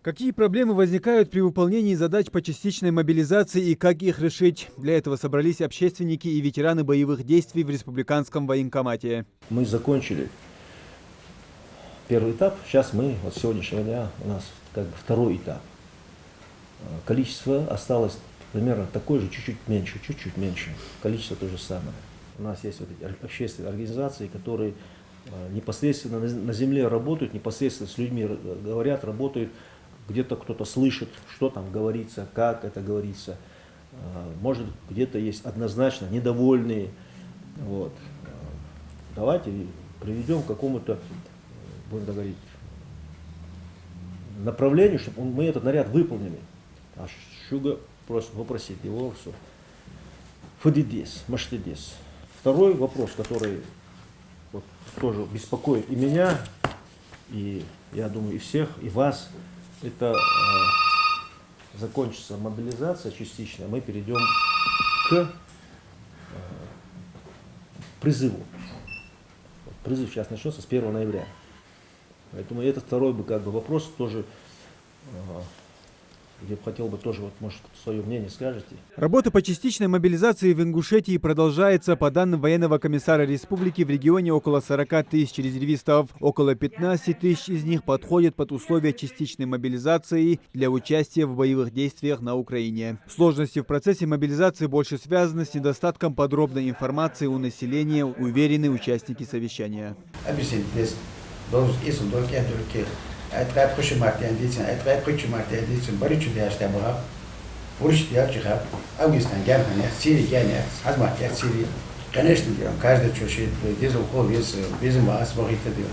Какие проблемы возникают при выполнении задач по частичной мобилизации и как их решить? Для этого собрались общественники и ветераны боевых действий в Республиканском военкомате. Мы закончили первый этап. Сейчас мы, вот с сегодняшнего дня, у нас как бы второй этап. Количество осталось примерно такое же, чуть-чуть меньше. Количество то же самое. У нас есть вот эти общественные организации, которые непосредственно на земле работают, непосредственно с людьми говорят, работают. Где-то кто-то слышит, что там говорится, как это говорится. Может, где-то есть однозначно недовольные. Вот. Давайте приведем к какому-то, будем говорить, направлению, чтобы мы этот наряд выполнили. А Шуга просто попросит его, что фадидес, маштидес. Второй вопрос, который вот, тоже беспокоит и меня, и я думаю, и всех, и вас, это закончится мобилизация частичная, мы перейдем к призыву. Призыв сейчас начнется с 1 ноября. Поэтому это второй бы как бы вопрос тоже, где бы хотел бы тоже, вот, может, свое мнение скажете. Работа по частичной мобилизации в Ингушетии продолжается. По данным военного комиссара республики, в регионе около 40 тысяч резервистов. Около 15 тысяч из них подходят под условия частичной мобилизации для участия в боевых действиях на Украине. Сложности в процессе мобилизации больше связаны с недостатком подробной информации у населения, уверены участники совещания. اتقاب خوش مرتين دیتن اتقاب خوش مرتين دیتن باری چه دیاشته بگم بورش دیار چه خب اوگستان گرم کنه سیری گرنه از مرتين سیری کنشت دیام کاجد چوشید دیزل خو بیزم باس باقی تدیو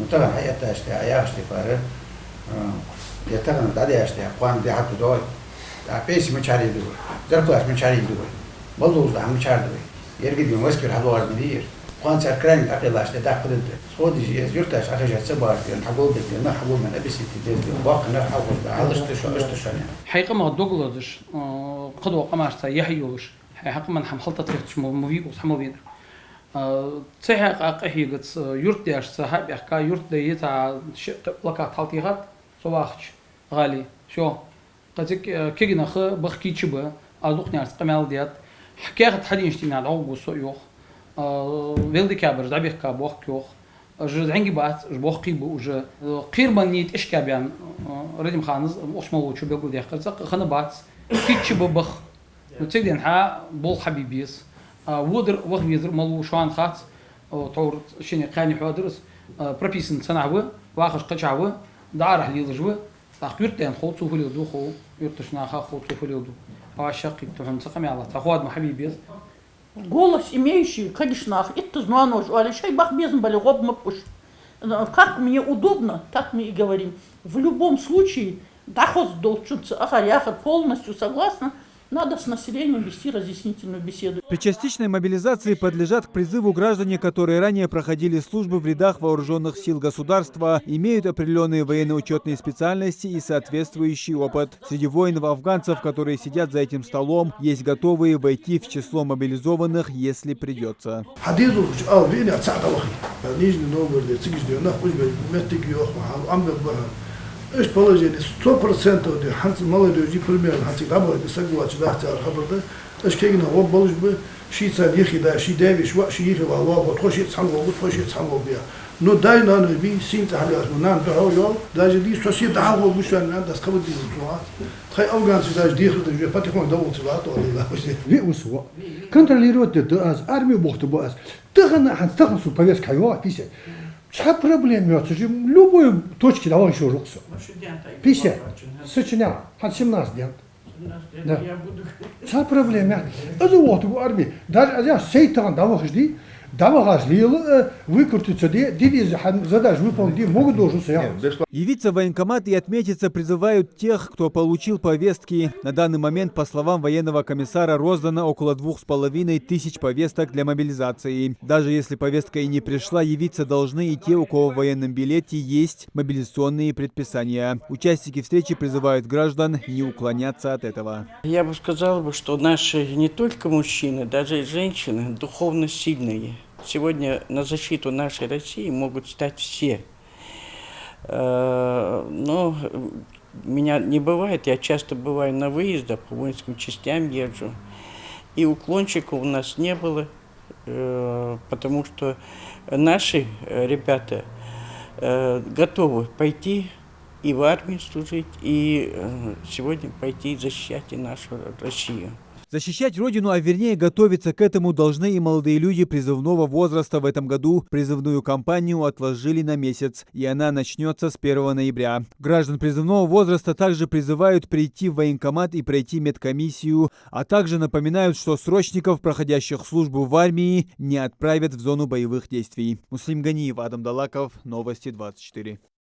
نطبعا حیات داشته عیاشته پاره یتقن دادیاشته قوام دیات دوای پیسی مچاری دو زرقاش مچاری دو بلوز دام مچار دو یرگیدیم واسکر هلوار میدیر قوان سرکرانی تقیلاشته داخل خودش یورتاش آخرجات سبارتين حقول بدي ما حقول من أبي ستي دي باقي نحقول على استشان حقيقة ما دوغلادش قدوة قماش يحيوش حقيقة من حملت تريتش موفي وسحمو بيدر صحيح أقيقت يورت دياش صاحب يحكا يورت ديتا لقى تالتيغات صواخش غالي شو قتك كيجنا خ بخكي تشبه أزوق ناس قمال ديات حكاية حدينشتي نال عوق وسويوخ ويلدي كابر دعبيخ كابوخ كيوخ جز عنقي بات جبوخ قيبو وج قيربانيت إيش كابيان رديم خانز وش مولود شو بيقول يحكي خنا بات كيتش ببخ وتقدر حا بول حبيبيس ودر وقت يدر ملو شوان خات طور شيني قاني حوادرس بربيسن سنعوه واخش قشعوه دعاره ليلجوه تاخيرتين خوت سوف ليدو خو يرتشنا خا خوت سوف ليدو عاشقي تحن سقمي الله تاخواد محبيبيس Голос имеющий, конечно, это знано, а лишай бах безм были пуш. Как мне удобно, так мы и говорим. В любом случае, доход должен ахаряха полностью согласна. Надо с населением вести разъяснительную беседу. При частичной мобилизации подлежат к призыву граждане, которые ранее проходили службу в рядах вооруженных сил государства, имеют определенные военно-учетные специальности и соответствующий опыт. Среди воинов-афганцев, которые сидят за этим столом, есть готовые войти в число мобилизованных, если придется. Эш положение 100% де ханц молодежи примерно ханц дабо де сагуач дахта хабарда эш кегина вот болуш бы шица ехида ши девиш ва ши ехива ва вот хоши цанго вот хоши цанго бия но дай на би син тахлиас нан дохо даже ди соси дахо бушан нан дас кабди зуа хай афганцы даже дихли де патихон давол цва то ла ви усва контролировать де аз армию бохту бас тагана ханц тагсу повестка его писе Ца проблема, любой точки давай еще руксу. 50, сочиня, от 17 дней. Да. Ца проблема. Это вот в армии. Даже я сейтан давай жди, давай ждил, выкрутиться, дивизия задач выполнить, могут должен стоять. Явиться в военкомат и отметиться призывают тех, кто получил повестки. На данный момент, по словам военного комиссара, роздано около 2500 повесток для мобилизации. Даже если повестка и не пришла, явиться должны и те, у кого в военном билете есть мобилизационные предписания. Участники встречи призывают граждан не уклоняться от этого. Я бы сказал, что наши не только мужчины, даже и женщины духовно сильные. Сегодня на защиту нашей России могут стать все. Но меня не бывает, я часто бываю на выездах, по воинским частям езжу. И уклончиков у нас не было, потому что наши ребята готовы пойти и в армию служить, и сегодня пойти защищать и нашу Россию. Защищать Родину, а вернее готовиться к этому должны и молодые люди призывного возраста. В этом году призывную кампанию отложили на месяц, и она начнется с 1 ноября. Граждан призывного возраста также призывают прийти в военкомат и пройти медкомиссию, а также напоминают, что срочников, проходящих службу в армии, не отправят в зону боевых действий. Муслим Ганиев, Адам Далаков, Новости 24.